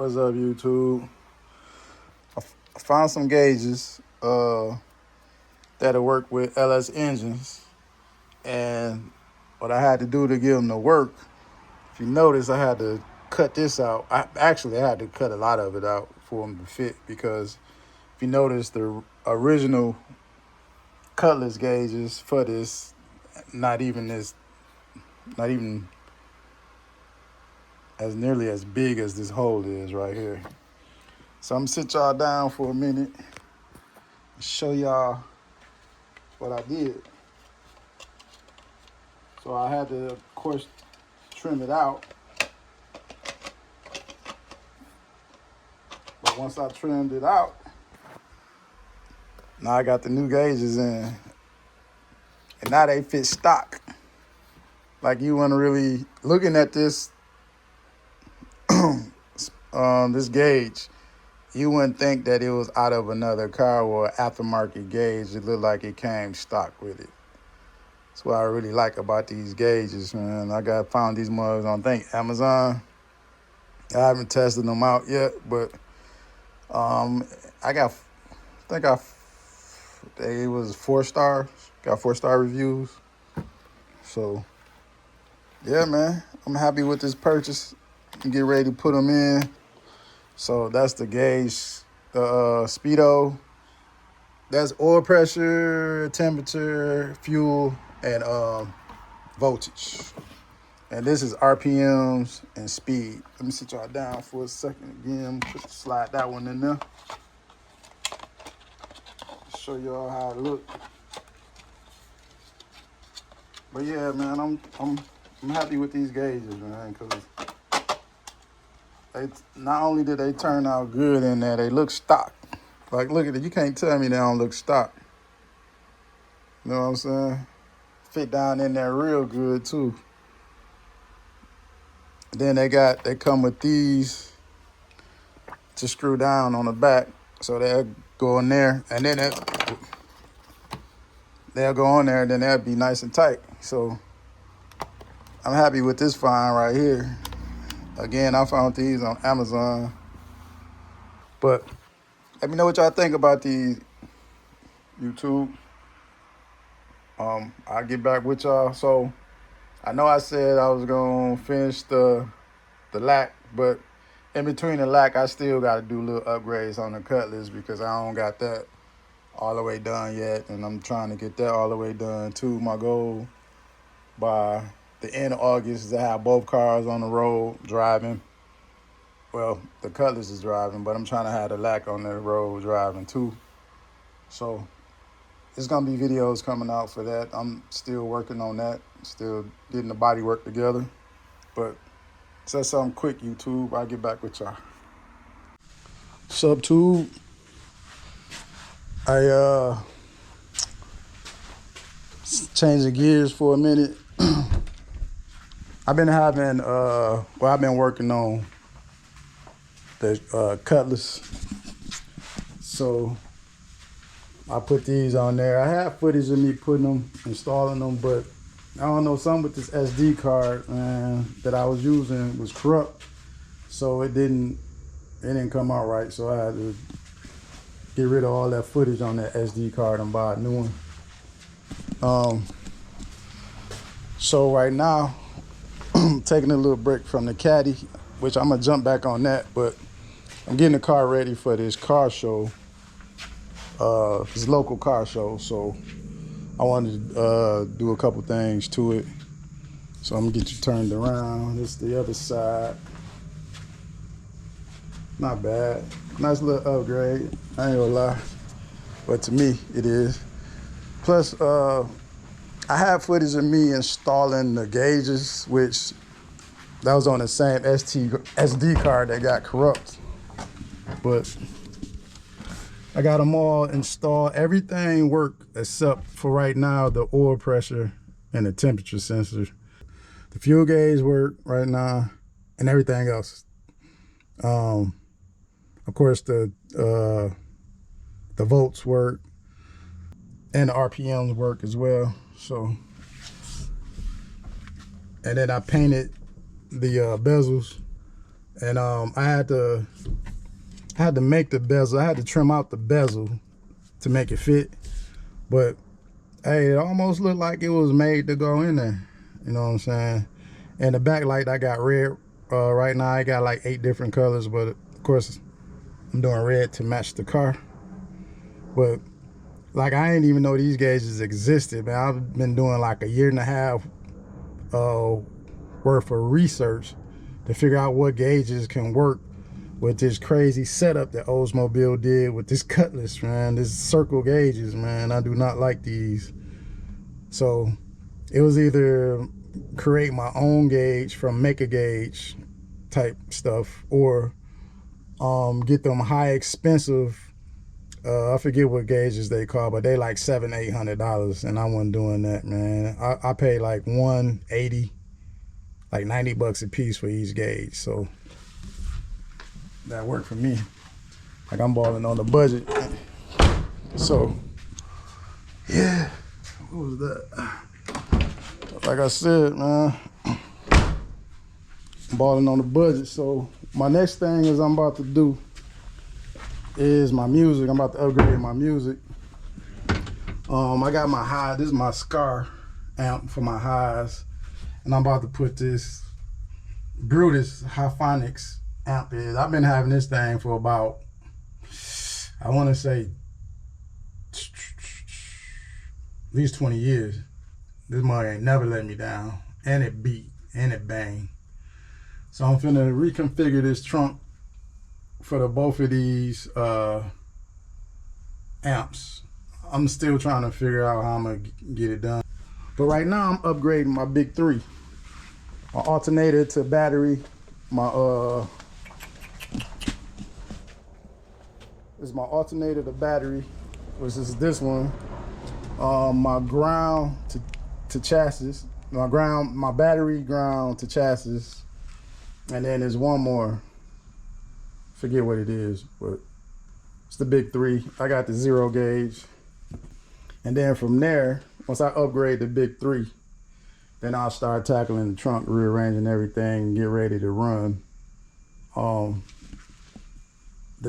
What's up, YouTube? I found some gauges that'll work with LS engines, and what I had to do to get them to work, if you notice, I had to cut this out. I had to cut a lot of it out for them to fit, because if you notice, the original Cutlass gauges for this, not even as nearly as big as this hole is right here. So I'm gonna sit y'all down for a minute and show y'all what I did. So I had to, of course, trim it out. But once I trimmed it out, now I got the new gauges in, and now they fit stock. Like, you weren't really looking at this this gauge, you wouldn't think that it was out of another car or aftermarket gauge. It looked like it came stock with it. That's what I really like about these gauges, man. I found these mugs on, I think, Amazon. I haven't tested them out yet, but they was 4 stars. Got 4-star reviews. So yeah, man, I'm happy with this purchase. I'm getting ready to put them in. So that's the gauge, the speedo. That's oil pressure, temperature, fuel, and voltage. And this is RPMs and speed. Let me sit y'all down for a second again. Slide that one in there. Show y'all how it look. But yeah, man, I'm happy with these gauges, man, because not only did they turn out good in there, they look stock. Like, look at it. You can't tell me they don't look stock. You know what I'm saying? Fit down in there real good, too. Then they come with these to screw down on the back. So they'll go in there, and then they'll go on there, and then they'll be nice and tight. So I'm happy with this find right here. Again, I found these on Amazon. But let me know what y'all think about these, YouTube. I'll get back with y'all. So I know I said I was gonna finish the lack, but in between the lack, I still gotta do little upgrades on the Cutlass, because I don't got that all the way done yet, and I'm trying to get that all the way done too. My goal by the end of August is to have both cars on the road driving. Well, the Cutlass is driving, but I'm trying to have the lack on the road driving too. So there's gonna be videos coming out for that. I'm still working on that, still getting the body work together. But it's just something quick, YouTube. I'll get back with y'all. What's up, tube? I changing gears for a minute. I've been working on the Cutlass. So I put these on there. I have footage of me installing them, but I don't know, something with this SD card, man, that I was using was corrupt. So it didn't come out right. So I had to get rid of all that footage on that SD card and buy a new one. So right now, I'm taking a little break from the Caddy, which I'm gonna jump back on that, but I'm getting the car ready for this car show, this local car show. So I wanted to do a couple things to it. So I'm gonna get you turned around. This is the other side. Not bad. Nice little upgrade. I ain't gonna lie. But to me, it is. Plus, I have footage of me installing the gauges, which that was on the same SD card that got corrupt. But I got them all installed. Everything worked except for right now, the oil pressure and the temperature sensor. The fuel gauge work right now, and everything else. Of course, the volts work, and the RPMs work as well. So, and then I painted the bezels and I had to make the bezel. I had to trim out the bezel to make it fit, but hey, it almost looked like it was made to go in there. You know what I'm saying? And the backlight, I got red. Right now I got like 8 different colors, but of course I'm doing red to match the car. But like, I didn't even know these gauges existed, man. I've been doing like a 1.5 years worth of research to figure out what gauges can work with this crazy setup that Oldsmobile did with this Cutlass, man. This circle gauges, man. I do not like these. So it was either create my own gauge from make a gauge type stuff, or get them high expensive, I forget what gauges they call, but they like $700-800, and I wasn't doing that, man. I paid like $180, like $90 a piece for each gauge, so that worked for me. Like, I'm balling on the budget. So yeah, what was that? Like I said, man, I'm balling on the budget. So my next thing is I'm about to do is my music. I'm about to upgrade my music. I got my high. This is my Scar amp for my highs, and I'm about to put this Brutus Hyphonics amp in. I've been having this thing for about, I want to say, at least 20 years. This mug ain't never let me down, and it beat and it bang. So I'm finna reconfigure this trunk for the both of these amps. I'm still trying to figure out how I'm gonna get it done. But right now I'm upgrading my big 3. My alternator to battery, my this is my alternator to battery, which is this one. My ground to chassis, my battery ground to chassis, and then there's one more. Forget what it is, but it's the big 3. I got the 0 gauge, and then from there, once I upgrade the big 3, then I'll start tackling the trunk, rearranging everything, and get ready to run the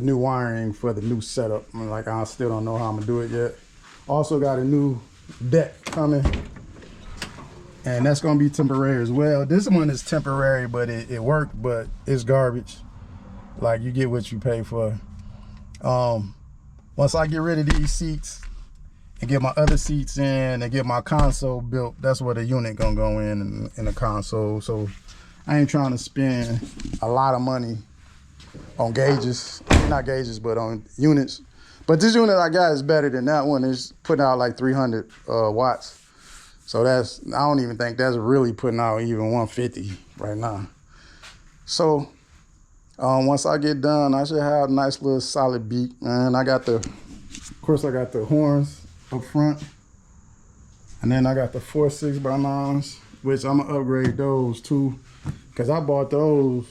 new wiring for the new setup. I mean, like, I still don't know how I'm gonna do it yet. Also got a new deck coming, and that's gonna be temporary as well. This one is temporary, but it worked, but it's garbage. Like, you get what you pay for. Once I get rid of these seats and get my other seats in and get my console built, that's where the unit gonna go in the console. So I ain't trying to spend a lot of money on gauges. Not gauges, but on units. But this unit I got is better than that one. It's putting out like 300 watts. So that's, I don't even think that's really putting out even 150 right now. So once I get done, I should have a nice little solid beat, man. I got of course I got the horns up front, and then I got the 4 6x9s, which I'm gonna upgrade those too, because I bought those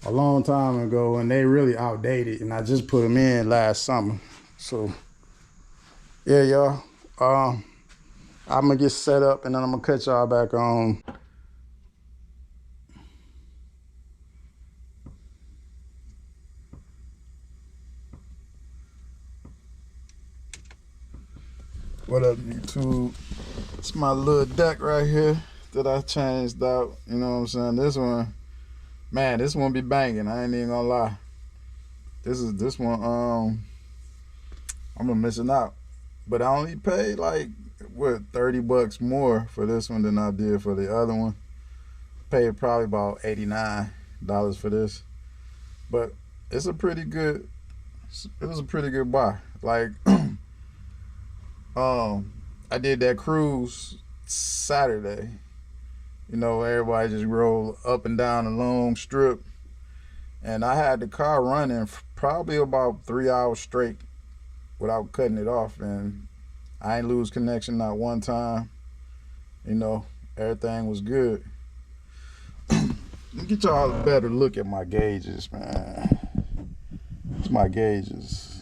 a long time ago and they really outdated, and I just put them in last summer. So yeah, y'all, I'm gonna get set up and then I'm gonna cut y'all back on. What up, YouTube? It's my little deck right here that I changed out. You know what I'm saying? This one, man, this one be banging. I ain't even gonna lie. This one, I'm missing out. But I only paid like, what, $30 more for this one than I did for the other one. Paid probably about $89 for this. But it's a pretty good, it was a pretty good buy. Like, I did that cruise Saturday. You know, everybody just roll up and down a long strip. And I had the car running probably about 3 hours straight without cutting it off. And I ain't lose connection not one time. You know, everything was good. Let me get y'all a better look at my gauges, man. It's my gauges.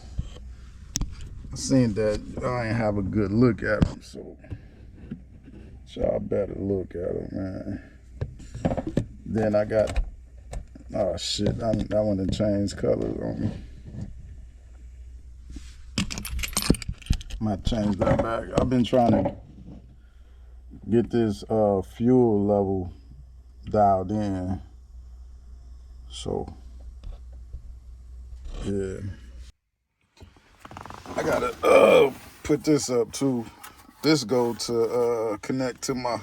I seen that I ain't have a good look at them, so y'all better look at them, man. Then I got Oh shit, that one done changed colors on me. Might change that back. I've been trying to get this fuel level dialed in. So yeah. I gotta put this up too. This go to connect to my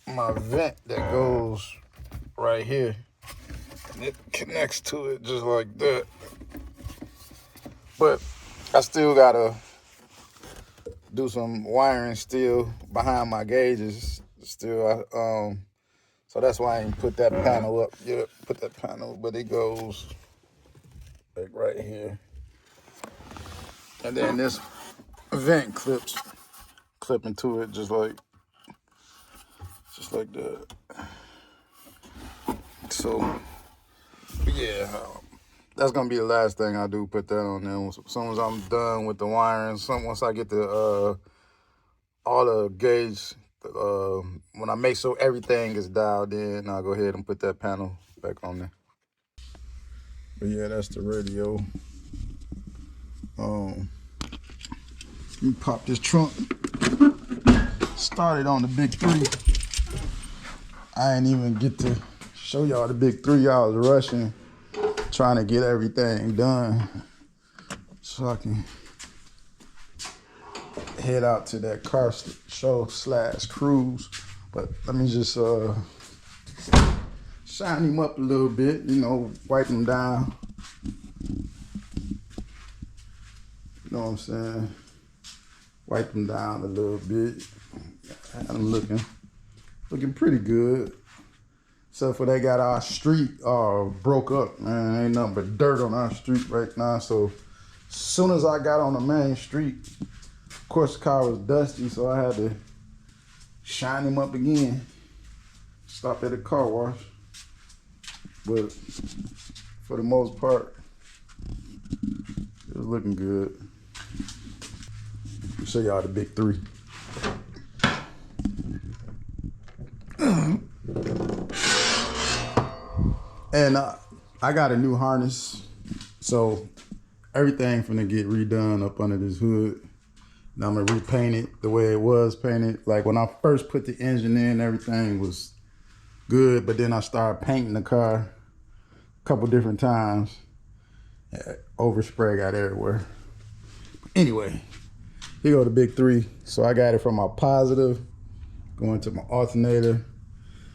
vent that goes right here. And it connects to it just like that. But I still gotta do some wiring still behind my gauges. Still, so that's why I ain't put that panel up yet. Put that panel, but it goes like right here. And then this vent clip into it just like that. So yeah, that's gonna be the last thing I do. Put that on there. As soon as I'm done with the wiring, once I get the all the gauge, when I make sure everything is dialed in, I'll go ahead and put that panel back on there. But yeah, that's the radio. Let me pop this trunk. Started on the big 3. I ain't even get to show y'all the big 3. I was rushing, trying to get everything done so I can head out to that car show / cruise. But let me just shine him up a little bit, you know, wipe him down. You know what I'm saying? Wipe him down a little bit. I'm looking pretty good. Except for they got our street broke up, man. Ain't nothing but dirt on our street right now. So as soon as I got on the main street, of course the car was dusty, so I had to shine him up again. Stop at a car wash. But for the most part, it was looking good. I'll show y'all the big 3. And I got a new harness, so everything finna get redone up under this hood. Now I'm gonna repaint it the way it was painted. Like when I first put the engine in, everything was good, but then I started painting the car a couple different times. Overspray got everywhere. Anyway, here go the big 3. So I got it from my positive going to my alternator.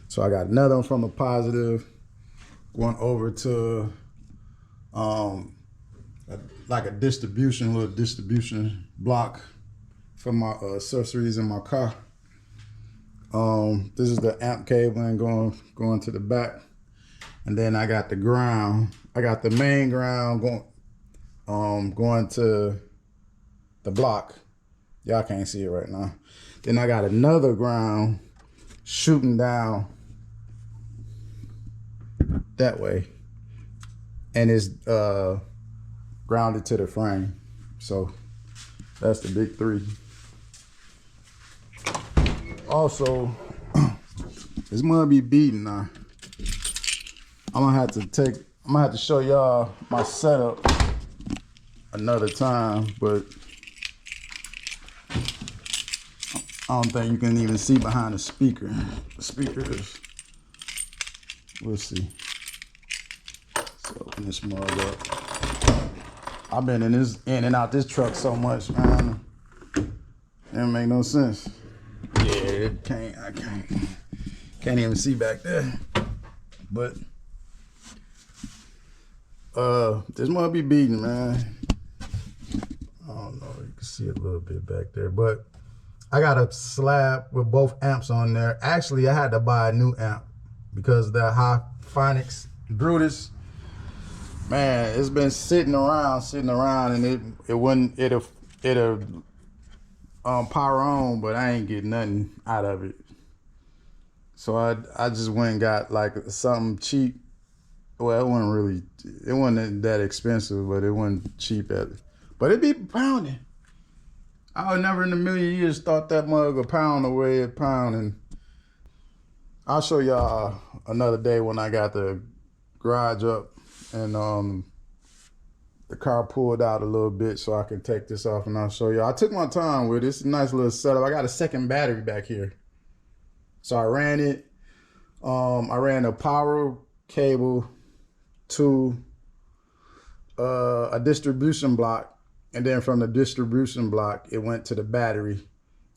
So I got another one from a positive going over to like a little distribution block for my accessories in my car. This is the amp cabling going to the back, and then I got the ground. I got the main ground going to the block. Y'all can't see it right now. Then I got another ground shooting down that way, and it's grounded to the frame. So that's the big 3. Also, this mud be beating now. I'm gonna have to show y'all my setup another time, but I don't think you can even see behind the speaker. The speaker is, we'll see. So open this mug up. I've been in and out this truck so much, man. It don't make no sense. Yeah, I can't even see back there. But this must be beating, man. I don't know, you can see a little bit back there, but I got a slab with both amps on there. Actually, I had to buy a new amp because the Phonics Brutus, man, it's been sitting around, and it'll power on, but I ain't getting nothing out of it. So I just went and got like something cheap. Well, it wasn't that expensive, but it wasn't cheap but it be pounding. I would never in a million years thought that mug would pound the way it pounding. I'll show y'all another day when I got the garage up and the car pulled out a little bit so I can take this off and I'll show you. I took my time with it. It's a nice little setup. I got a second battery back here. So I ran it. I ran a power cable to a distribution block, and then from the distribution block it went to the battery,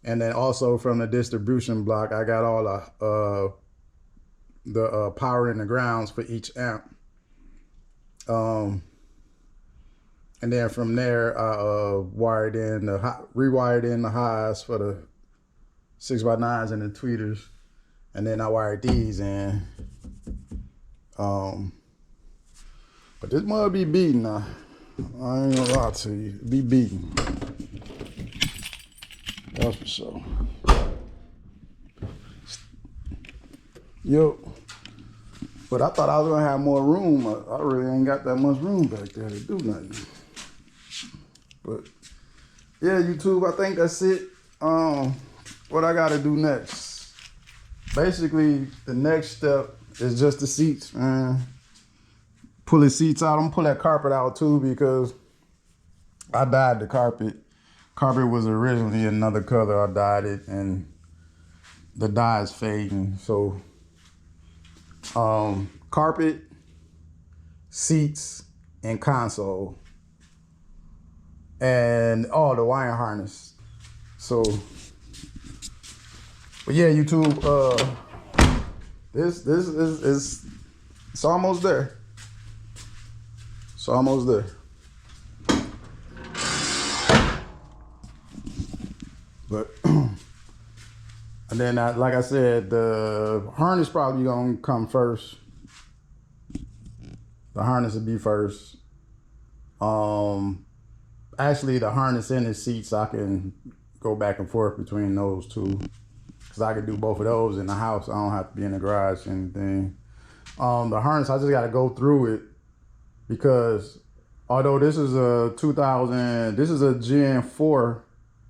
and then also from the distribution block I got all the power and the grounds for each amp. And then from there I rewired in the highs for the 6x9s and the tweeters, and then I wired these in. But this mud be beating now. I ain't gonna lie to you. It be beating. That's for sure. Yo. But I thought I was gonna have more room. I really ain't got that much room back there to do nothing. But yeah, YouTube, I think that's it. What I gotta do next? Basically, the next step is just the seats, man. Pull the seats out. I'm gonna pull that carpet out too because I dyed the carpet. Carpet was originally another color. I dyed it and the dye is fading. So carpet, seats, and console, and the wire harness. So, but yeah, YouTube, this is it's almost there. It's almost there. But and then, like I said, the harness probably gonna come first. The harness will be first. Actually, the harness and the seats, I can go back and forth between those two, because I can do both of those in the house. I don't have to be in the garage or anything. The harness, I just got to go through it, because although this is a 2000, this is a Gen 4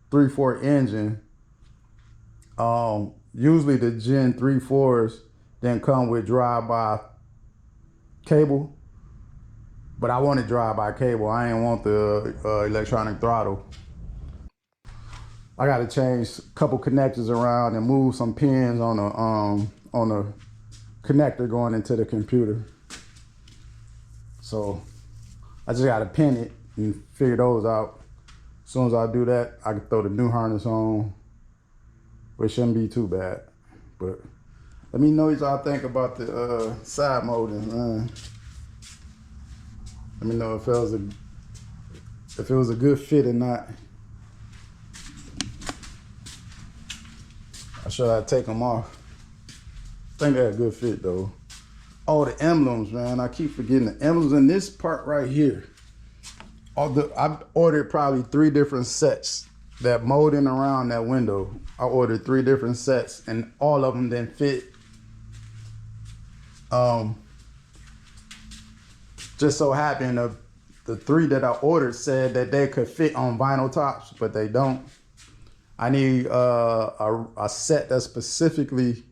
3.4 engine. Usually the Gen 3.4s then come with drive-by cable, but I wanted drive-by cable. I didn't want the electronic throttle. I got to change a couple connectors around and move some pins on the connector going into the computer. So I just got to pin it and figure those out. As soon as I do that, I can throw the new harness on, which shouldn't be too bad. But let me know what y'all think about the side molding, man. Let me know if it was a good fit or not. I should I take them off. I think they're a good fit though. Oh, the emblems, man. I keep forgetting the emblems in this part right here. I've ordered probably 3 different sets that molding around that window. I ordered 3 different sets and all of them didn't fit. Just so happened the 3 that I ordered said that they could fit on vinyl tops, but they don't. I need a set that's specifically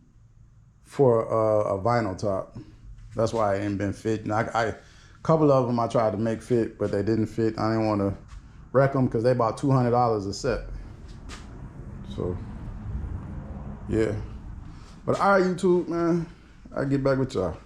for a vinyl top. That's why it ain't been fitting. A couple of them I tried to make fit, but they didn't fit. I didn't want to wreck them because they about $200 a set. So yeah. But all right, YouTube, man, I'll get back with y'all.